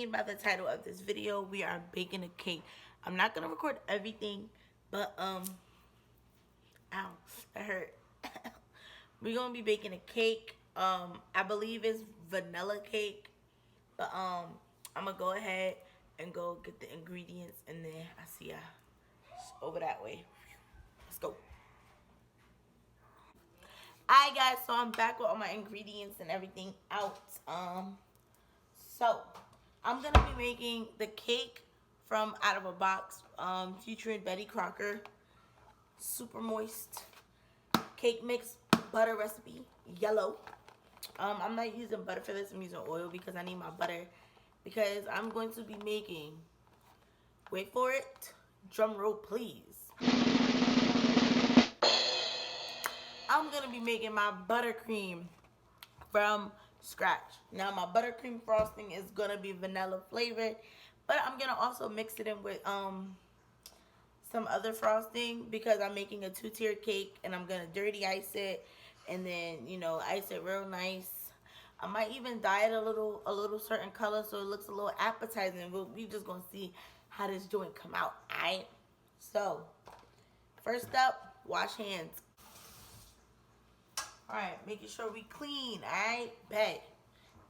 seen by the title of this video, we are baking a cake. I'm not gonna record everything, but ow, that hurt. We're gonna be baking a cake. I believe it's vanilla cake, but I'm gonna go ahead and go get the ingredients, and then I see ya over that way. Let's go. Alright guys, so I'm back with all my ingredients and everything out. So I'm gonna be making the cake from out of a box, featuring Betty Crocker, super moist cake mix butter recipe, yellow. I'm not using butter for this, I'm using oil because I need my butter, because I'm going to be making, wait for it, drum roll please, I'm gonna be making my buttercream from scratch. Now my buttercream frosting is gonna be vanilla flavored, but I'm gonna also mix it in with some other frosting because I'm making a 2-tier cake, and I'm gonna dirty ice it, and then ice it real nice. I might even dye it a little certain color so it looks a little appetizing. We just gonna see how this joint come out. Alright, so first up, wash hands. Alright, making sure we clean. Alright, bet.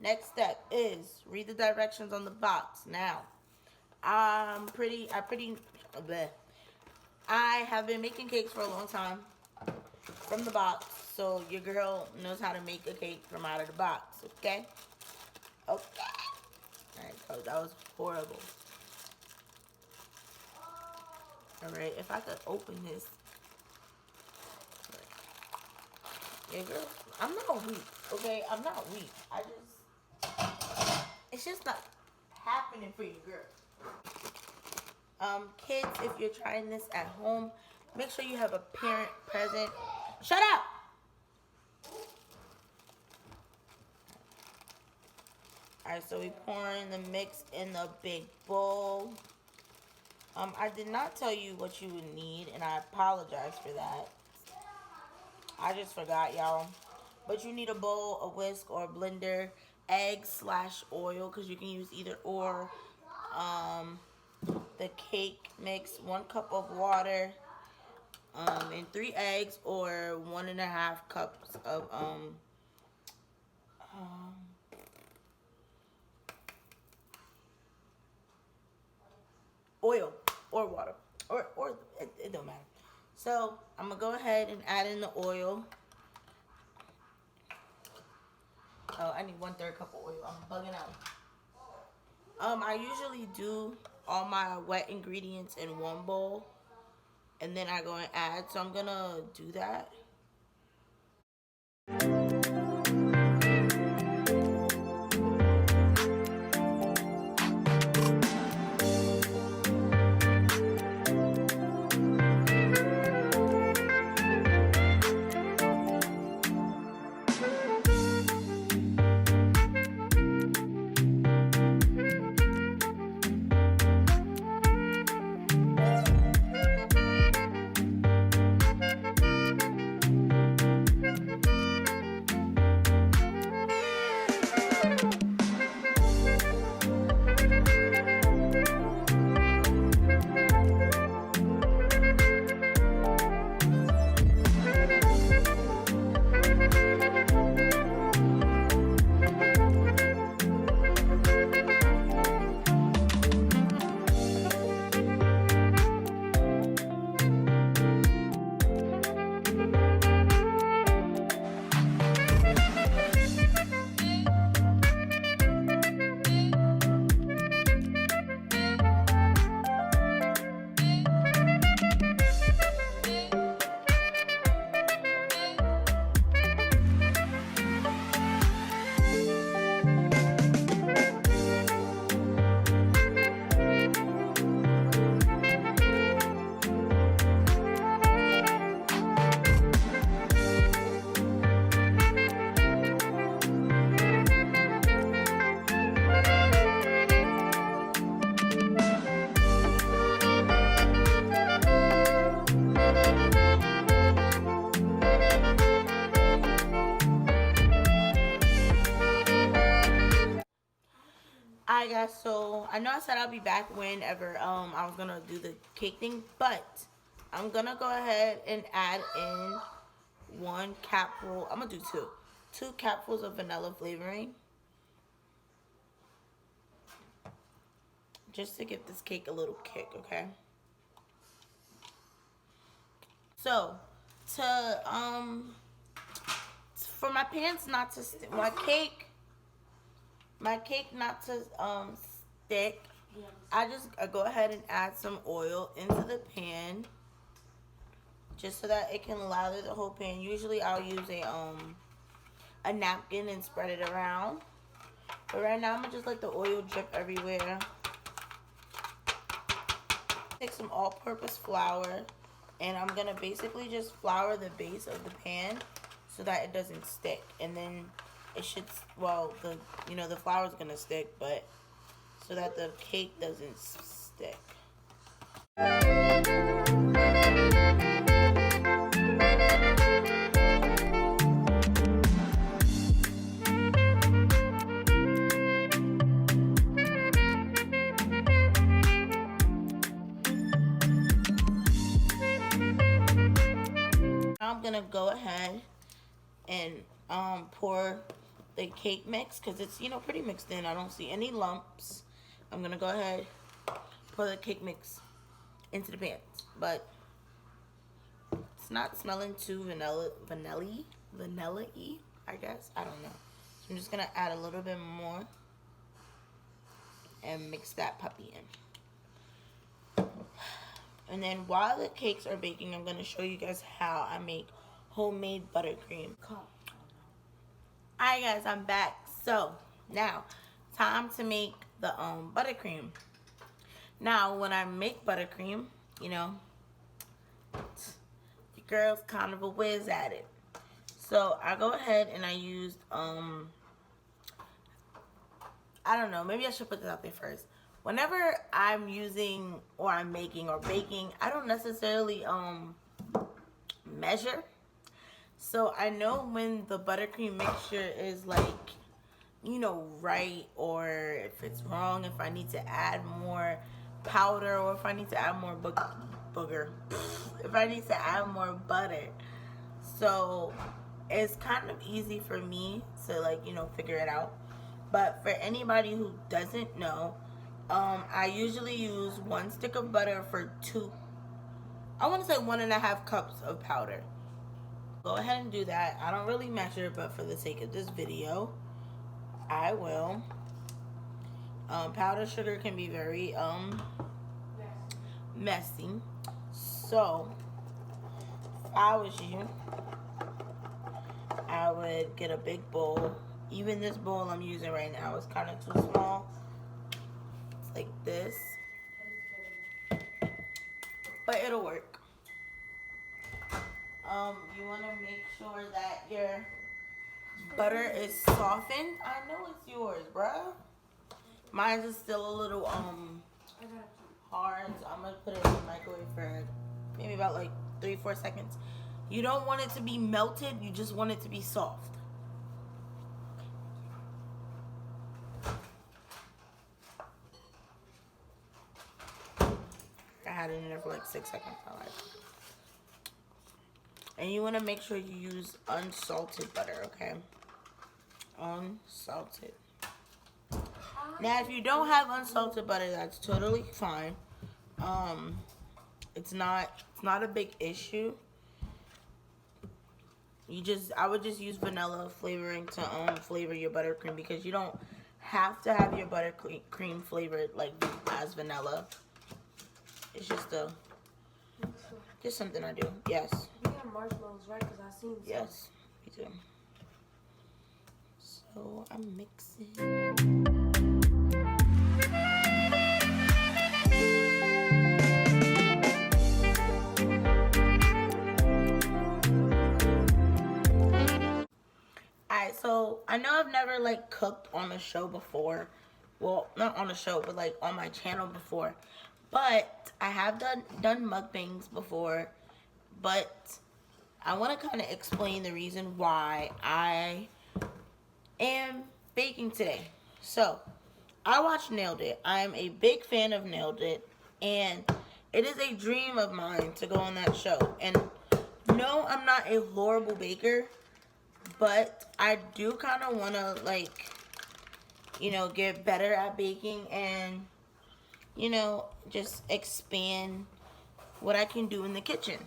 Next step is read the directions on the box. Now, I have been making cakes for a long time from the box, so your girl knows how to make a cake from out of the box, okay? Okay. Alright, so that was horrible. Alright, if I could open this. Yeah, girl, I'm not weak, okay? I'm not weak. It's just not happening for you, girl. Kids, if you're trying this at home, make sure you have a parent present. Shut up! Alright, so we pouring the mix in the big bowl. I did not tell you what you would need, and I apologize for that. I just forgot, y'all. But you need a bowl, a whisk, or a blender, eggs/oil, because you can use either or. The cake mix, 1 cup of water, and 3 eggs, or 1.5 cups of oil or water, or it don't matter. So I'm gonna go ahead and add in the oil. Oh, I need 1/3 cup of oil. I'm bugging out. I usually do all my wet ingredients in one bowl, and then I go and add. So I'm gonna do that. Alright guys, so I know I said I'll be back whenever I was gonna do the cake thing, but I'm gonna go ahead and add in 1 capful. I'm gonna do 2 capfuls of vanilla flavoring, just to give this cake a little kick, okay? So for my pans not to stick, my cake not to stick, I go ahead and add some oil into the pan, just so that it can lather the whole pan. Usually I'll use a napkin and spread it around, but right now I'm gonna just let the oil drip everywhere. Take some all-purpose flour, and I'm gonna basically just flour the base of the pan so that it doesn't stick. And then it should, well, the flour is gonna stick, but so that the cake doesn't stick. I'm gonna go ahead and pour the cake mix, because it's pretty mixed in. I don't see any lumps. I'm gonna go ahead, pour the cake mix into the pans, but it's not smelling too vanilla-y, I guess. I don't know. So I'm just gonna add a little bit more and mix that puppy in. And then while the cakes are baking, I'm gonna show you guys how I make homemade buttercream. Alright guys, I'm back. So now, time to make the buttercream. Now, when I make buttercream, your girl's kind of a whiz at it. So I go ahead and I used I don't know, maybe I should put this out there first. Whenever I'm using or I'm making or baking, I don't necessarily measure. So I know when the buttercream mixture is like, right, or if it's wrong, if I need to add more powder, or if I need to add more if I need to add more butter. So it's kind of easy for me to figure it out. But for anybody who doesn't know, I usually use 1 stick of butter for 1.5 cups of powder. Go ahead and do that. I don't really measure, but for the sake of this video, I will. Powdered sugar can be very messy. So if I was you, I would get a big bowl. Even this bowl I'm using right now is kind of too small. It's like this, but it'll work. You want to make sure that your butter is softened. I know it's yours, bruh. Mine is still a little hard, so I'm gonna put it in the microwave for maybe about like 3-4 seconds. You don't want it to be melted, you just want it to be soft. I had it in there for like 6 seconds. I like it. And you want to make sure you use unsalted butter, okay? Unsalted. Now, if you don't have unsalted butter, that's totally fine. It's not a big issue. I would just use vanilla flavoring to flavor your buttercream, because you don't have to have your buttercream flavored like as vanilla. It's just something I do. Yes. You got marshmallows, right? Because I seen some. Yes, me too. So I'm mixing. Alright, so I know I've never cooked on a show before. Well, not on a show, but on my channel before. But I have done mukbangs before. But I want to kind of explain the reason why I am baking today. So I watched Nailed It. I am a big fan of Nailed It, and it is a dream of mine to go on that show. And no, I'm not a horrible baker, but I do kind of want to, like, you know, get better at baking and, you know, just expand what I can do in the kitchen.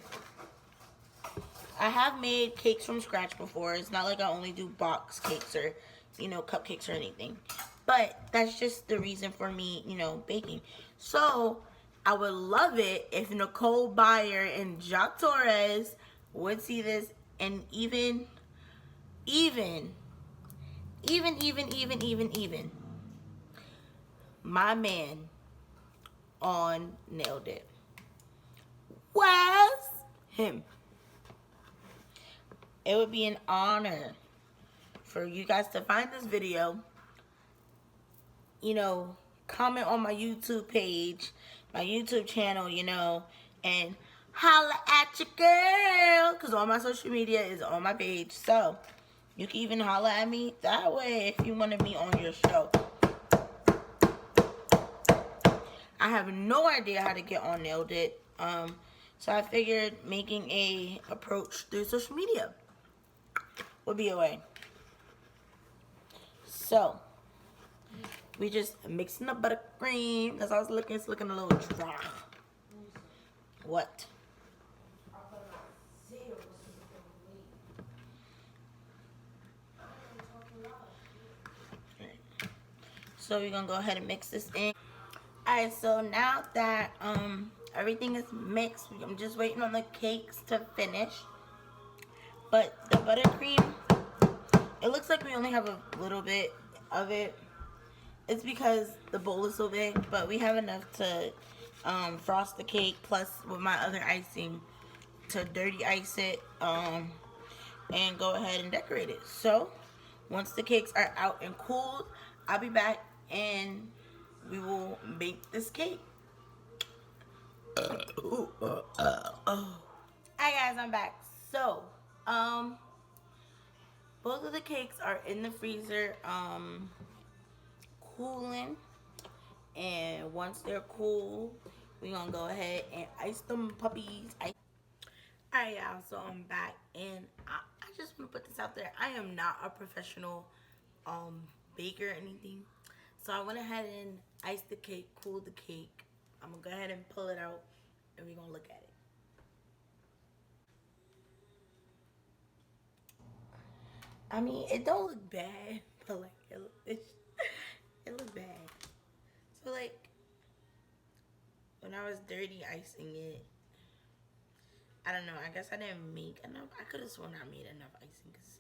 I have made cakes from scratch before. It's not like I only do box cakes or, you know, cupcakes or anything. But that's just the reason for me, you know, baking. So I would love it if Nicole Byer and Jacques Torres would see this, and even my man on Nailed It. Where's him? It would be an honor for you guys to find this video, you know, comment on my YouTube page, my YouTube channel, you know, and holla at your girl, because all my social media is on my page. So you can even holla at me that way if you want me on your show. I have no idea how to get on Nailed It. So I figured making a approach through social media would be a way. So we just mixing the buttercream. As I was looking, it's looking a little dry. What? So we're gonna go ahead and mix this in. Alright, so now that everything is mixed, I'm just waiting on the cakes to finish. But the buttercream, it looks like we only have a little bit of it. It's because the bowl is so big, but we have enough to frost the cake, plus with my other icing to dirty ice it and go ahead and decorate it. So once the cakes are out and cooled, I'll be back and we will bake this cake. Hi guys, I'm back. So both of the cakes are in the freezer cooling, and once they're cool, we're gonna go ahead and ice them puppies. Alright y'all, so I'm back, and I just want to put this out there. I am not a professional baker or anything, so I went ahead and iced the cake, cooled the cake. I'm gonna go ahead and pull it out and we're gonna look at it. I mean, it don't look bad, but like it look bad. So like when I was dirty icing it, I don't know, I guess I didn't make enough. I could have sworn I made enough icing, because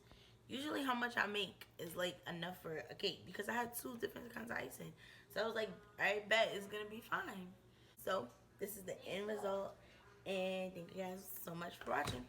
usually how much I make is like enough for a cake, because I had 2 different kinds of icing. So I was like, I bet it's gonna be fine. So this is the end result, and thank you guys so much for watching.